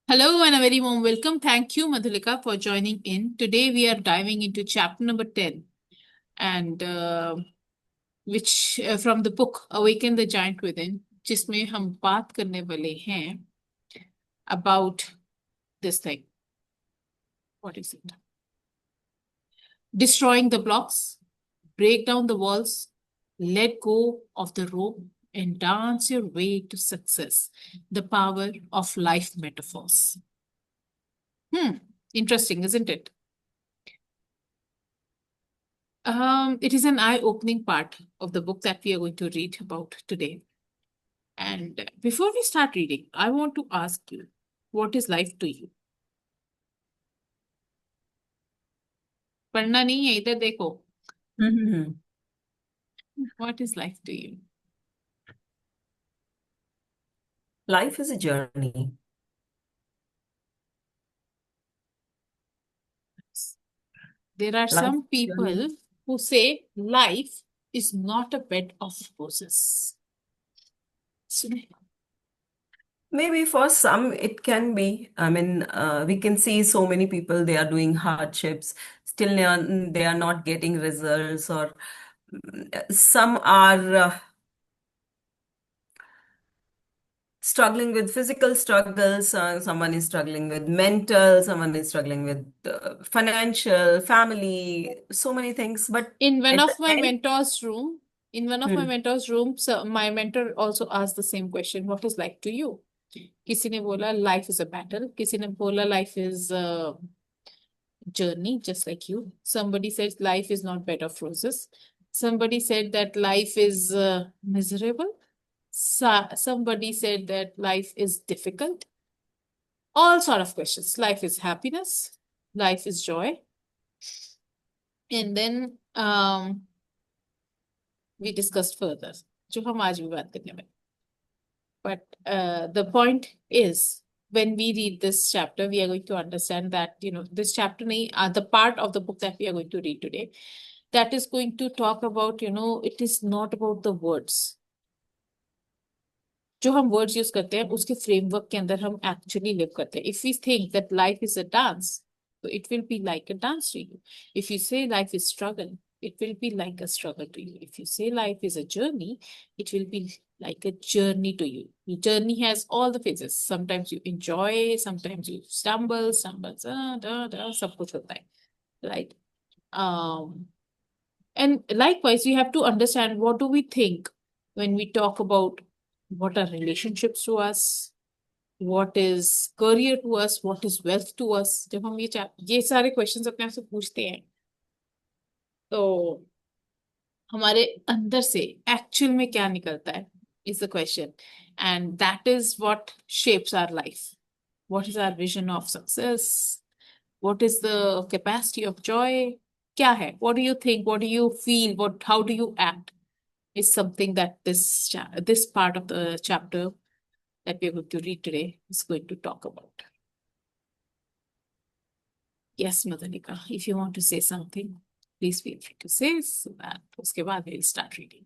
Hello and a very warm welcome. Thank you, Madhulika, for joining in. Today we are diving into chapter number 10 and which from the book Awaken the Giant Within, जिसमें हम बात करने वाले हैं about this thing. What is it? Destroying the blocks, break down the walls, let go of the rope, and dance your way to success. The power of life metaphors. Interesting, isn't it? It is an eye-opening part of the book that we are going to read about today. And before we start reading, I want to ask you, what is life to you? पढ़ना नहीं है इधर देखो. Mm-hmm. What is life to you? Life is a journey. There are Life some is a journey. people who say life is not a bed of roses. सुने? Maybe for some it can be. We can see so many people, they are doing hardships, still they are not getting results, or some are struggling with physical struggles, someone is struggling with mental, someone is struggling with financial, family, so many things. But In one at of the my end, mentors' room, in one of my hmm, mentors' rooms, my mentor also asked the same question, what is life to you? किसी ने बोला life is a battle, किसी ने बोला life is a journey, just like you. Somebody said life is not bed of roses. Somebody said that life is miserable. Somebody said that life is difficult. All sort of questions. Life is happiness. Life is joy. And then we discussed further. जो हम आज भी बात करने वाले. But the point is, when we read this chapter, we are going to understand that, this chapter, the part of the book that we are going to read today, that is going to talk about, it is not about the words. जो हम words use करते हैं उसके framework के अंदर हम actually live करते हैं. If we think that life is a dance, so it will be like a dance to you. If you say life is struggle, it will be like a struggle to you. If you say life is a journey, it will be like a journey to you. The journey has all the phases. Sometimes you enjoy, sometimes you stumble, सब कुछ होता है, right? Um, and likewise, you have to understand what do we think when we talk about what are relationships to us, what is career to us, what is wealth to us. जब हम ये सारे questions अपने आप से पूछते हैं तो हमारे अंदर से एक्चुअल में क्या निकलता है is the question. And that is what shapes our life. What is our vision of success? What is the capacity of joy? क्या है? What do you think? What do you feel? How do you act? Is something that this part of the chapter that we're going to read today is going to talk about. Yes, Madhanika, if you want to say something, please feel free to say, so that uske baad we'll start reading.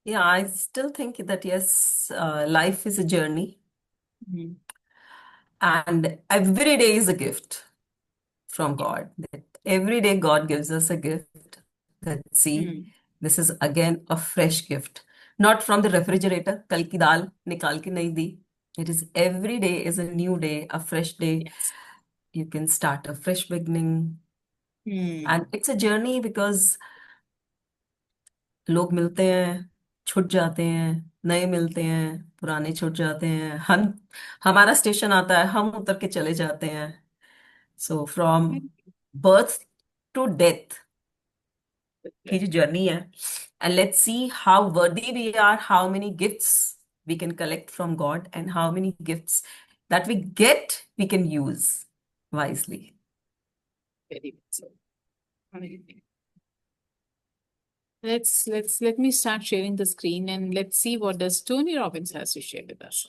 yeah, I still think that yes, life is a journey, Hmm. and every day is a gift from God. That every day God gives us a gift. That see, Hmm. this is again a fresh gift, not from the refrigerator. कल की दाल निकाल के नहीं दी. It is every day is a new day, a fresh day. Yes. You can start a fresh beginning, Hmm. and it's a journey because लोग मिलते हैं, छूट जाते हैं, नए मिलते हैं, पुराने छूट जाते हैं. हम हमारा स्टेशन आता है, हम उतर के चले जाते हैं. So from birth to death की जो जर्नी है, and let's see how worthy we are, how many gifts we can collect from God, and how many gifts that we get we can use wisely. Very good. So, amazing. Let me start sharing the screen and let's see what does Tony Robbins has to share with us.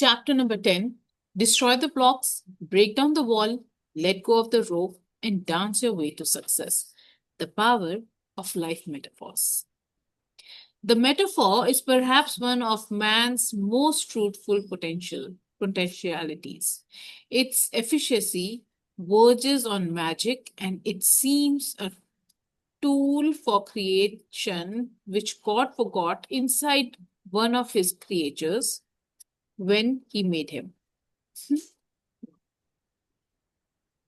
Chapter number 10, destroy the blocks, break down the wall, let go of the rope, and dance your way to success. The power of life metaphors. The metaphor is perhaps one of man's most fruitful potentialities. Its efficacy verges on magic, and it seems a tool for creation which God forgot inside one of his creatures when he made him.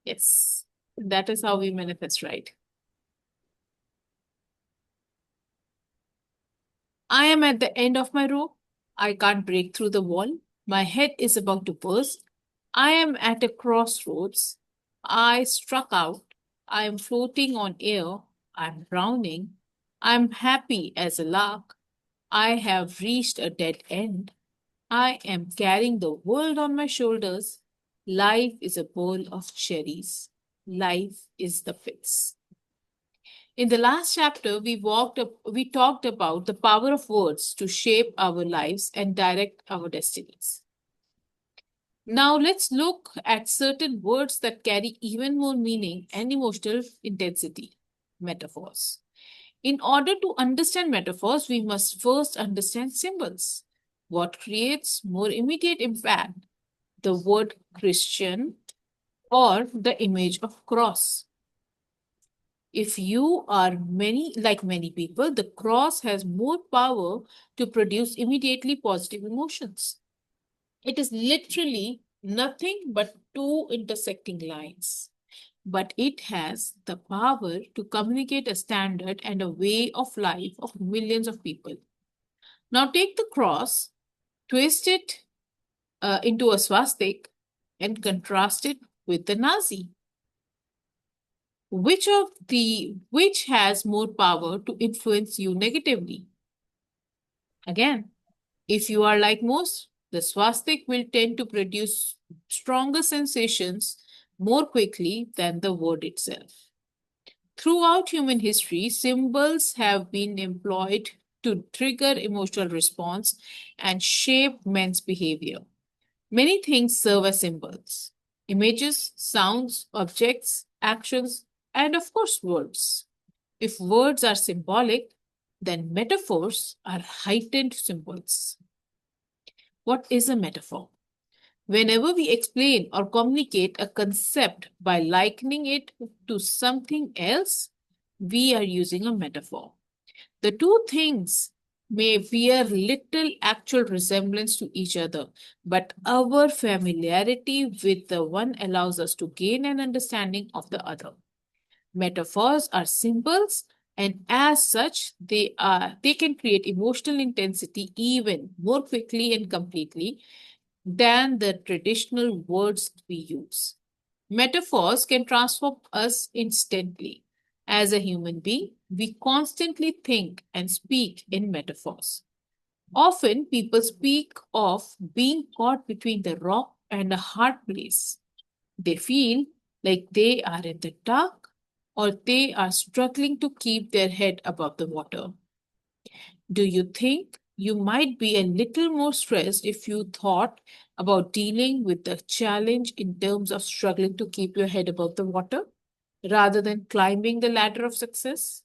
Yes, that is how we manifest, right? I am at the end of my rope. I can't break through the wall. My head is about to burst. I am at a crossroads. I struck out. I am floating on air. I'm drowning. I'm happy as a lark. I have reached a dead end. I am carrying the world on my shoulders. Life is a bowl of cherries. Life is the pits. In the last chapter, we talked about the power of words to shape our lives and direct our destinies. Now let's look at certain words that carry even more meaning and emotional intensity, metaphors. In order to understand metaphors, we must first understand symbols. What creates more immediate impact? The word Christian or the image of cross? If you are many people, the cross has more power to produce immediately positive emotions. It is literally nothing but two intersecting lines, but it has the power to communicate a standard and a way of life of millions of people. Now take the cross, twist it into a swastika, and contrast it with the Nazi. Which has more power to influence you negatively? Again, if you are like most, the swastika will tend to produce stronger sensations more quickly than the word itself. Throughout human history, symbols have been employed to trigger emotional response and shape men's behavior. Many things serve as symbols: images, sounds, objects, actions, and of course, words. If words are symbolic, then metaphors are heightened symbols. What is a metaphor? Whenever we explain or communicate a concept by likening it to something else, we are using a metaphor. The two things may bear little actual resemblance to each other, but our familiarity with the one allows us to gain an understanding of the other. Metaphors are symbols, and as such, they can create emotional intensity even more quickly and completely than the traditional words we use. Metaphors can transform us instantly. As a human being, we constantly think and speak in metaphors. Often, people speak of being caught between the rock and a hard place. They feel like they are in the dark or they are struggling to keep their head above the water. Do you think you might be a little more stressed if you thought about dealing with the challenge in terms of struggling to keep your head above the water rather than climbing the ladder of success?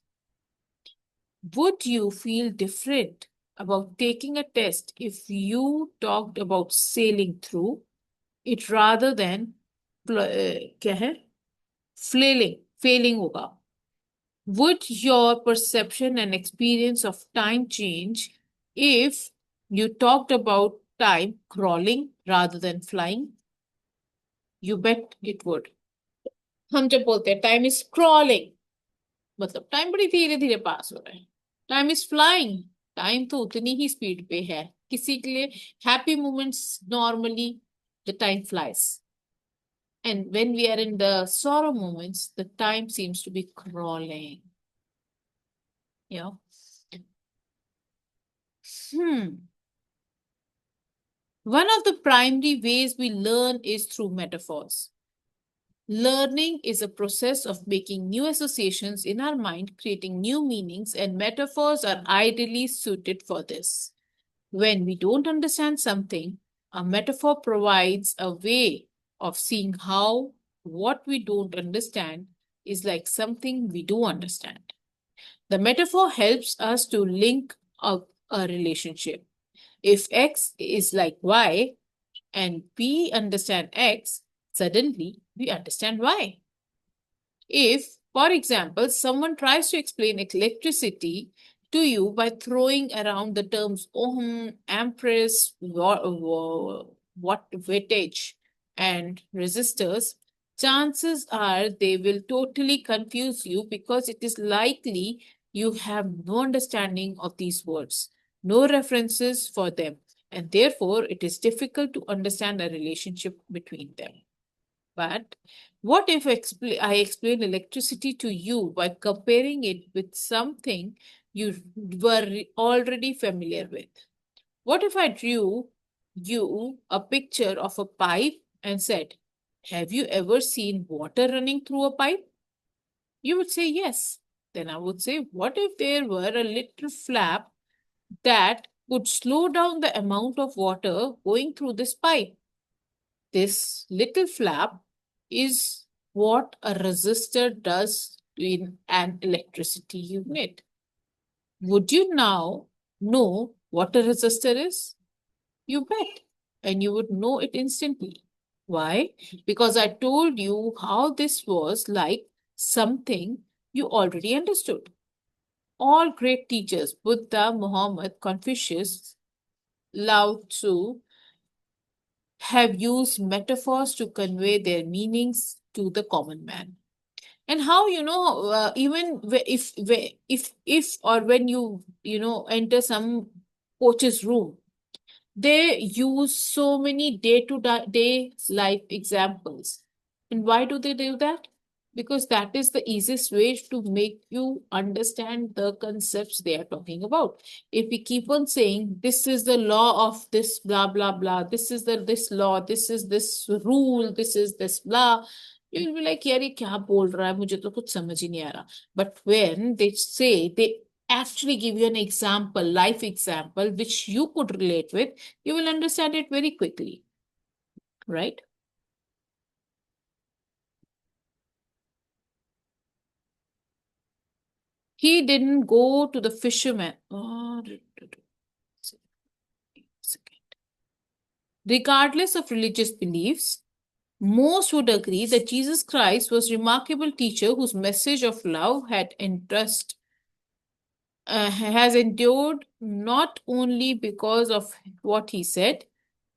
Would you feel different about taking a test if you talked about sailing through it rather than क्या है failing होगा? Would your perception and experience of time change if you talked about time crawling rather than flying? You bet it would. हम जब बोलते हैं time is crawling, मतलब time बड़ी धीरे धीरे पास हो रहा है. टाइम इज फ्लाइंग, टाइम तो उतनी ही स्पीड पे है. किसी के लिए happy moments normally the time flies, and when we are in the sorrow moments the time seems to be crawling. Yeah. One of the primary ways we learn is through metaphors. Learning is a process of making new associations in our mind, creating new meanings, and metaphors are ideally suited for this. When we don't understand something, A metaphor provides a way of seeing how what we don't understand is like something we do understand. The metaphor helps us to link up a relationship. If X is like Y and we understand X, suddenly we understand Y. If, for example, someone tries to explain electricity to you by throwing around the terms ohm, amperes, watt, wattage, and resistors, chances are they will totally confuse you because it is likely you have no understanding of these words, no references for them, and therefore it is difficult to understand a relationship between them. But what if I explain electricity to you by comparing it with something you were already familiar with? What if I drew you a picture of a pipe and said, "Have you ever seen water running through a pipe?" You would say yes. Then I would say, "What if there were a little flap that could slow down the amount of water going through this pipe?" This little flap is what a resistor does in an electricity unit. Would you now know what a resistor is? You bet. And you would know it instantly. Why? Because I told you how this was like something you already understood. All great teachers, Buddha, Muhammad, Confucius, Lao Tzu, have used metaphors to convey their meanings to the common man. And how, even if or when you enter some coach's room, they use so many day to day life examples. And why do they do that? Because that is the easiest way to make you understand the concepts they are talking about. If we keep on saying, this is the law of this, blah, blah, blah, this is this law, this is this rule, this is this blah, you will be like, यार ये क्या बोल रहा है, मुझे तो कुछ समझ ही नहीं आ रहा. But when they say, they actually give you an example, life example, which you could relate with, you will understand it very quickly, right? He didn't go to the fisherman. Regardless of religious beliefs, most would agree that Jesus Christ was a remarkable teacher whose message of love has endured not only because of what he said,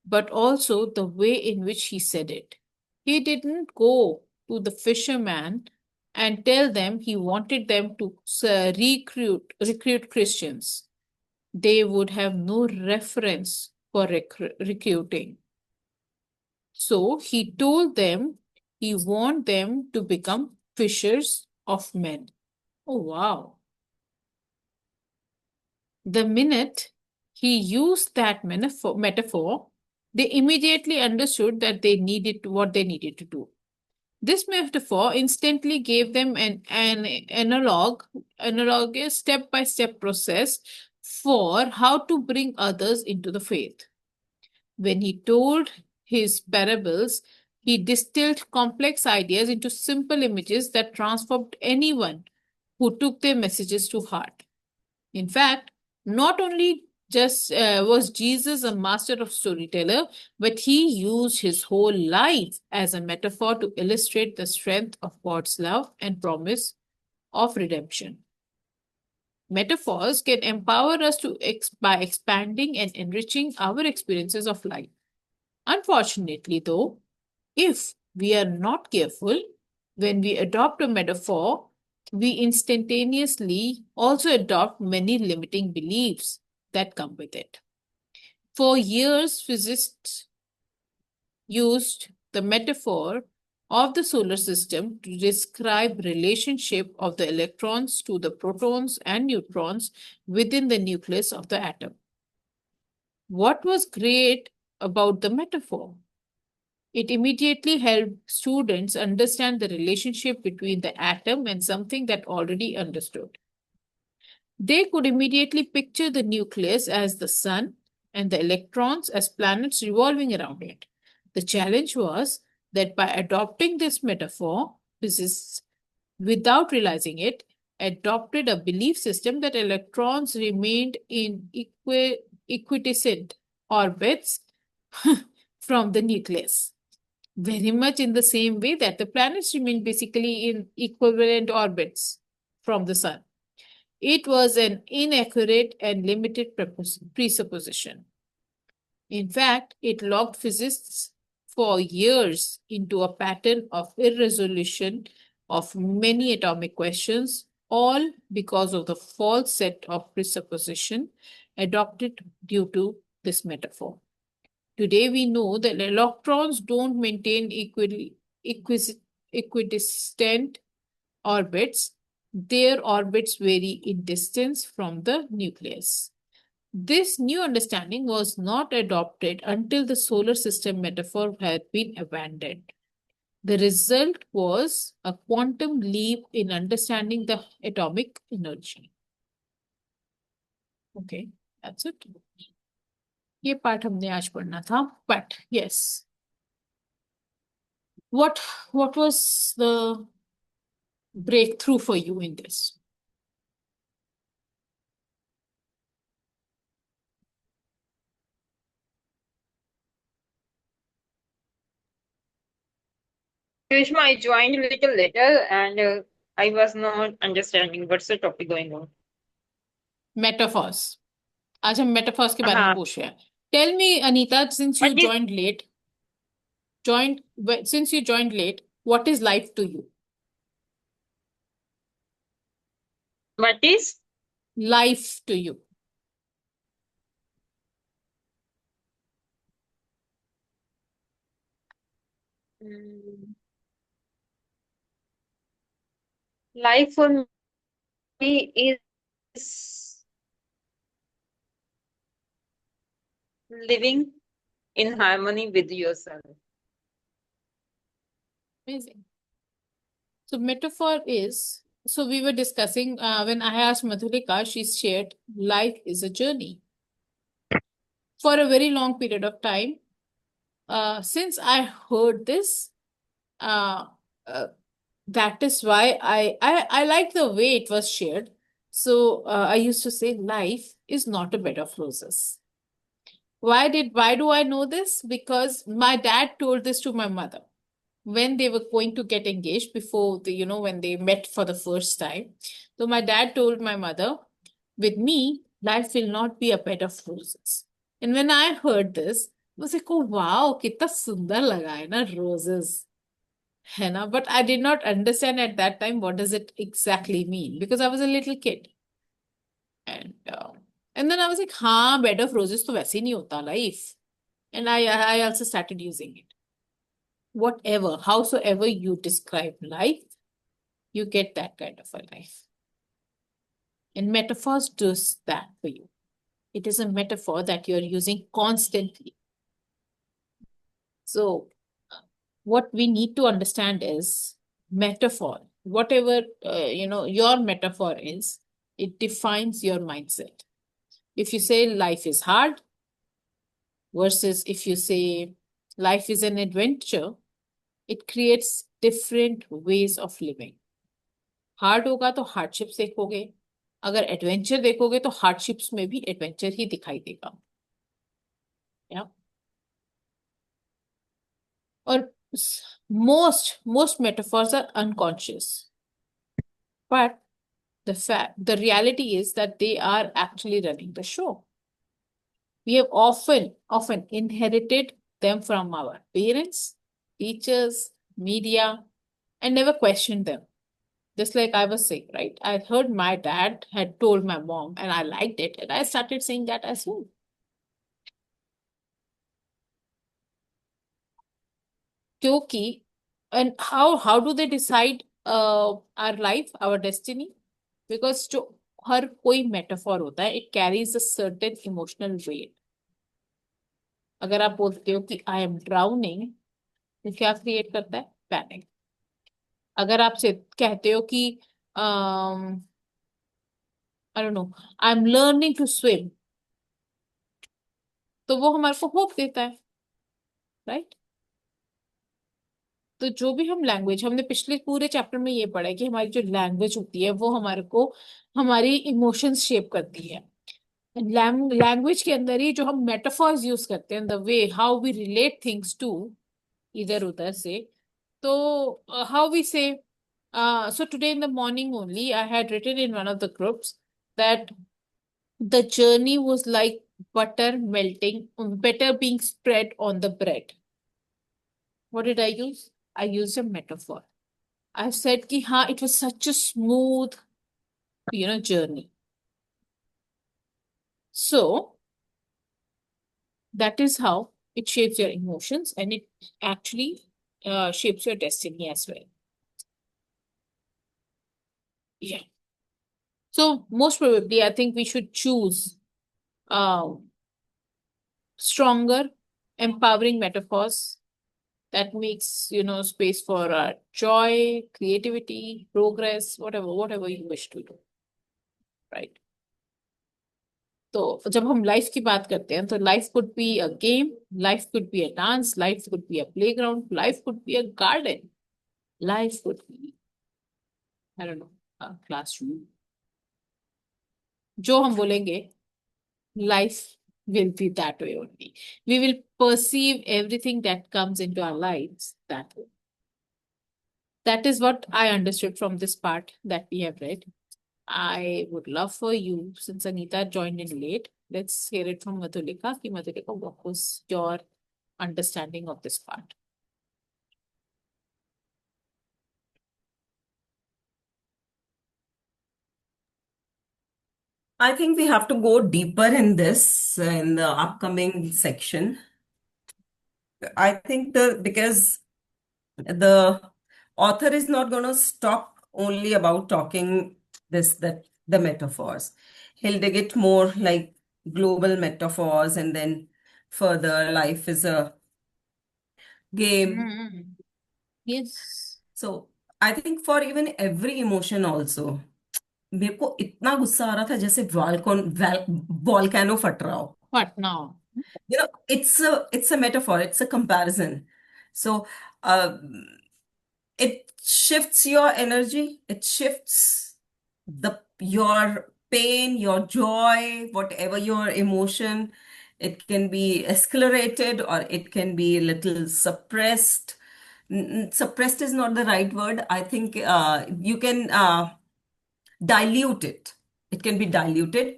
but also the way in which he said it. He didn't go to the fisherman and tell them he wanted them to recruit Christians. They would have no reference for recruiting. So he told them he wanted them to become fishers of men. Oh, wow. The minute he used that metaphor, they immediately understood that they needed what they needed to do. This metaphor instantly gave them an analogous step-by-step process for how to bring others into the faith. When he told his parables, he distilled complex ideas into simple images that transformed anyone who took their messages to heart. In fact, not only just was Jesus a master of storyteller, but he used his whole life as a metaphor to illustrate the strength of God's love and promise of redemption. Metaphors can empower us by expanding and enriching our experiences of life. Unfortunately, though, if we are not careful, when we adopt a metaphor, we instantaneously also adopt many limiting beliefs that come with it. For years, physicists used the metaphor of the solar system to describe relationship of the electrons to the protons and neutrons within the nucleus of the atom. What was great about the metaphor? It immediately helped students understand the relationship between the atom and something that already understood. They could immediately picture the nucleus as the sun and the electrons as planets revolving around it. The challenge was that by adopting this metaphor, physicists, without realizing it, adopted a belief system that electrons remained in equidistant orbits from the nucleus, very much in the same way that the planets remain basically in equivalent orbits from the sun. It was an inaccurate and limited presupposition. In fact, it locked physicists for years into a pattern of irresolution of many atomic questions, all because of the false set of presupposition adopted due to this metaphor. Today, we know that electrons don't maintain equidistant orbits. Their orbits vary in distance from the nucleus. This new understanding was not adopted until the solar system metaphor had been abandoned. The result was a quantum leap in understanding the atomic energy. Okay, that's it. ये part हमने आज पढ़ना था, but yes, what was the breakthrough for you in this? Krishma, I joined a little later and I was not understanding what's the topic going on. Metaphors. आज हम metaphors के बारे में हाँ. पूछ रहे हैं. Tell me, Anita, since you What is- joined late, what is life to you? What is? Life to you. Life for me is living in harmony with yourself. Amazing. So metaphor is, so we were discussing when I asked Madhulika, she shared life is a journey. For a very long period of time, since I heard this, that is why I like the way it was shared. So I used to say life is not a bed of roses. Why do I know this? Because my dad told this to my mother when they were going to get engaged before when they met for the first time. So my dad told my mother, with me, life will not be a bed of roses. And when I heard this, I was like, oh wow, कितना सुंदर लगा है ना roses. है ना? But I did not understand at that time what does it exactly mean because I was a little kid. And then I was like, हाँ, bed of roses तो वैसे ही नहीं होता life. And I also started using it. Whatever, howsoever you describe life, you get that kind of a life. And metaphors does that for you. It is a metaphor that you're using constantly. So what we need to understand is metaphor, whatever your metaphor is, it defines your mindset. If you say life is hard versus if you say life is an adventure, it creates different ways of living. Hard होगा तो hardships देखोगे, अगर adventure देखोगे तो hardships में भी adventure ही दिखाई देगा. या और most metaphors are unconscious, but the reality is that they are actually running the show. We have often inherited them from our parents, teachers, media, and never questioned them. Just like I was saying, right? I heard my dad had told my mom and I liked it, and I started saying that as well. क्योंकि and how do they decide our life, our destiny? Because जो हर कोई metaphor होता है, it carries a certain emotional weight. अगर आप बोलते हो कि I am drowning, तो क्या क्रिएट करता है? पैनिक. अगर आप से कहते हो कि I don't know, I'm learning to swim, तो वो हमारे को होप देता है, राइट। तो जो भी हम लैंग्वेज, हमने पिछले पूरे चैप्टर में ये पढ़ा है कि हमारी जो लैंग्वेज होती है वो हमारे को हमारी इमोशंस शेप करती है। लैंग्वेज के अंदर ही जो हम मेटाफॉर्स यूज करते हैं, the way how we relate things to इधर उधर से, तो how we say, so today in the morning only I had written in one of the groups that the journey was like butter melting, butter being spread on the bread. What did I use? I used a metaphor. I said कि हाँ, it was such a smooth, journey. So that is how it shapes your emotions, and it actually shapes your destiny as well. Yeah. So most probably, I think we should choose stronger, empowering metaphors that makes space for joy, creativity, progress, whatever you wish to do, right? तो जब हम life की बात करते हैं तो life could be a game, life could be a dance, life could be a playground, life could be a garden, life could be, I don't know, a classroom. जो हम बोलेंगे, life will be that way only. We will perceive everything that comes into our lives that way. That is what I understood from this part that we have read. I would love for you, since Anita joined in late, let's hear it from Madhulika. Ki Madhulika, what was your understanding of this part? I think we have to go deeper in this in the upcoming section. I think because the author is not going to stop only about talking that the metaphors. He'll dig it more like global metaphors, and then further life is a game. Mm. Yes. So I think for even every emotion also, मेरे को इतना गुस्सा आ रहा था जैसे volcano फट रहा हो. What now? It's a metaphor, it's a comparison. So uh, it shifts your energy, it shifts your pain, your joy, whatever your emotion. It can be accelerated or it can be a little suppressed. Suppressed is not the right word. I think you can dilute it. It can be diluted.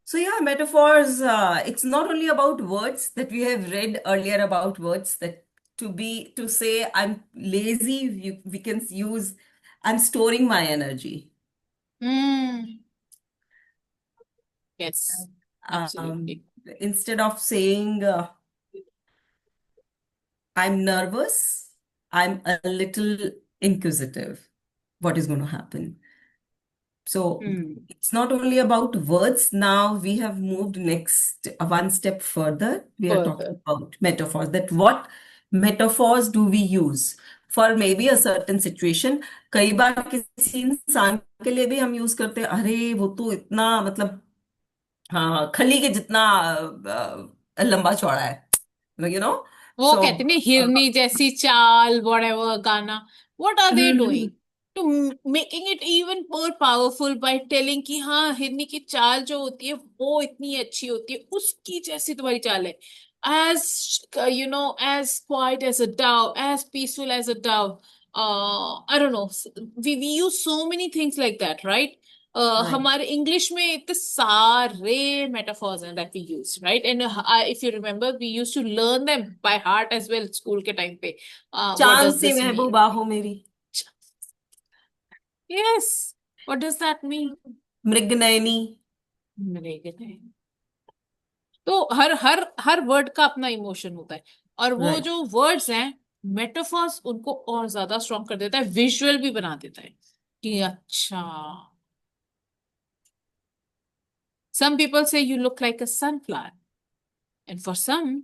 So yeah, metaphors, it's not only about words that we have read earlier about words that to say I'm lazy, we can use I'm storing my energy. Mm. Yes, Um, absolutely. Instead of saying I'm nervous, I'm a little inquisitive. What is going to happen? So Mm. it's not only about words. Now we have moved next one step further. We are Further. talking about metaphors. That what metaphors do we use for maybe a certain situation? कई बार किसी इंसान के लिए भी हम use करते हैं, अरे वो तो इतना मतलब हाँ खली के जितना लंबा चौड़ा है, you know. वो So कहते नहीं, हिरनी जैसी चाल, whatever गाना, what are they hmm, doing to making it even more powerful by telling कि हाँ, हिरनी की चाल जो होती है वो इतनी अच्छी होती है, उसकी जैसी तुम्हारी चाल है, as as quiet as a dove, as peaceful as a dove. I don't know, we use so many things like that, right? right. हमारे इंग्लिश में इतने सारे मेटाफॉर्स हैं that we use, right? And if you remember, we used to learn them by heart as well school के time पे. What चांद does से this mean? महबूबा हो मेरी, Yes. What does that mean? मृग नयनी. मृग. तो हर हर हर वर्ड का अपना इमोशन होता है, और वो Right. जो वर्ड्स हैं, मेटाफॉर्स उनको और ज्यादा स्ट्रॉन्ग कर देता है, विजुअल भी बना देता है कि अच्छा. Some people say you look like a sunflower, and for some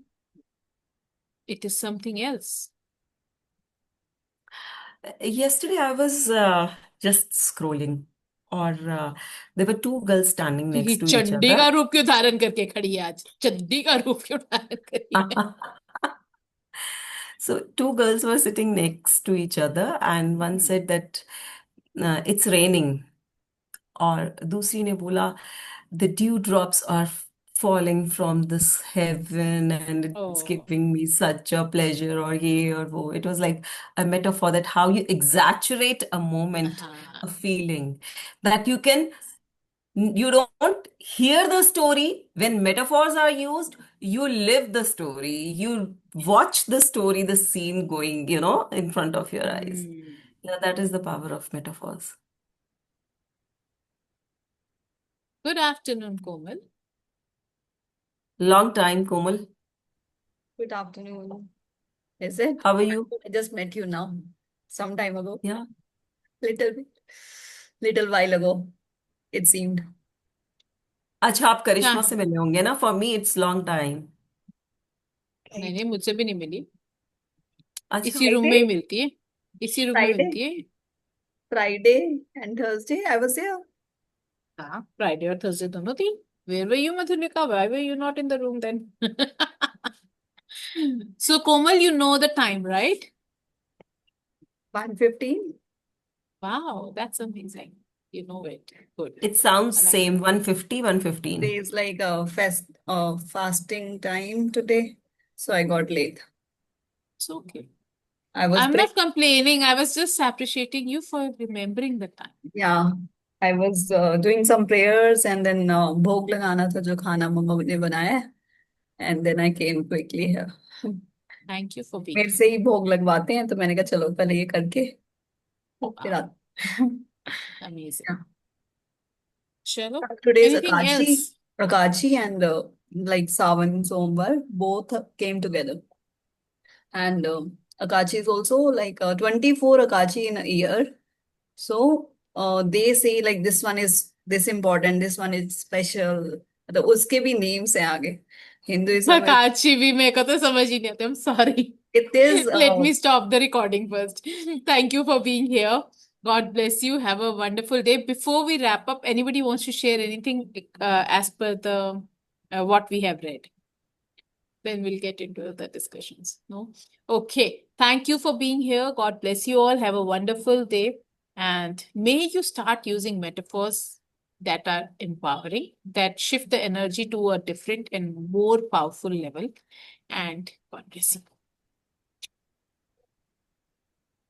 it is something else. Yesterday I was just scrolling और there were two girls standing क्योंकि next to each चंडी का other. रूप क्यों धारण करके खड़ी है आज, चंडी का रूप क्यों धारण करी है? So two girls were sitting next to each other, and one said that it's raining. और दूसरी ने बोला the dewdrops are falling from this heaven and it's Oh, giving me such a pleasure or ये और वो. It was like a metaphor that how you exaggerate a moment, हाँ. a feeling, that you don't hear the story when metaphors are used, you live the story, you watch the story, the scene going, in front of your eyes. Hmm. Yeah, that is the power of metaphors. Good afternoon, Komal. Long time, Komal. Good afternoon. Is it? How are you? I just met you now, some time ago, Yeah. little bit, little while ago, it seemed. अच्छा, आप करिश्मा हाँ, से मिले होंगे ना? For me, it's long time. नहीं मुझसे भी नहीं मिली, अच्छा, इसी रूम में ही Friday, मिलती है, इसी रूम में Friday, मिलती है. Friday and Thursday, I was here. हाँ, फ्राइडे और थर्सडे दोनों थी. Where were you, Madhulika? Why were you not in the room then? So, Komal, you know the time, right? 1:15. Wow, that's amazing. You know it. Good. it sounds I like same. 150, Today 115. is like a fasting time today, so I got late. It's okay. I was I'm praying. not complaining. I was just appreciating you for remembering the time. Yeah, I was doing some prayers and then भोग लगाना था जो खाना मम्मा ने बनाया है, and then I came quickly here. Thank you for being मेरे here. से ही भोग लगवाते हैं तो मैंने कहा चलो पहले ये करके फिर Wow, आते. amazing. Yeah. Chalo, Today is anything Akashi, else? Akashi and like Savan Sombar both came together. And Akashi is also like 24 Akashi in a year. So they say like this one is this important, this one is special. तो उसके भी names हैं आगे. Hinduism is, काची भी मेरे को तो समझ ही नहीं आते. I'm sorry. it is Let me stop the recording first. Thank you for being here. God bless you. Have a wonderful day. Before we wrap up, anybody wants to share anything as per the what we have read? Then we'll get into the discussions. No? Okay. Thank you for being here. God bless you all. Have a wonderful day. And may you start using metaphors that are empowering, that shift the energy to a different and more powerful level. And God bless you.